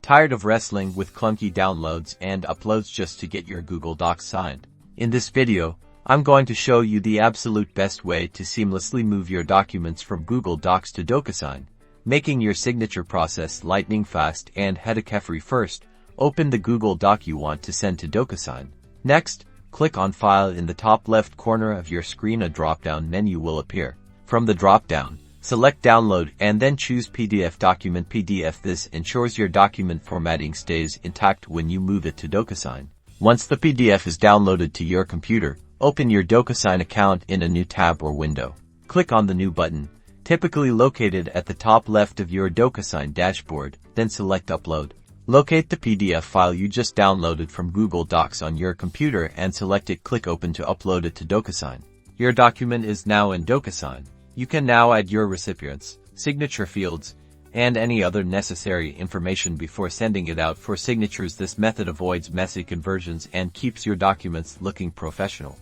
Tired of wrestling with clunky downloads and uploads just to get your Google Docs signed? In this video, I'm going to show you the absolute best way to seamlessly move your documents from Google Docs to Docusign, making your signature process lightning fast and headache-free. First, open the Google Doc you want to send to Docusign. Next, click on File in the top left corner of your screen. A drop-down menu will appear. From the drop-down, select Download and then choose PDF Document PDF. This ensures your document formatting stays intact when you move it to Docusign. Once the PDF is downloaded to your computer, open your Docusign account in a new tab or window. Click on the New button, typically located at the top left of your Docusign dashboard, then select Upload. Locate the PDF file you just downloaded from Google Docs on your computer and select it. Click Open to upload it to Docusign. Your document is now in Docusign. You can now add your recipients, signature fields, and any other necessary information before sending it out for signatures. This method avoids messy conversions and keeps your documents looking professional.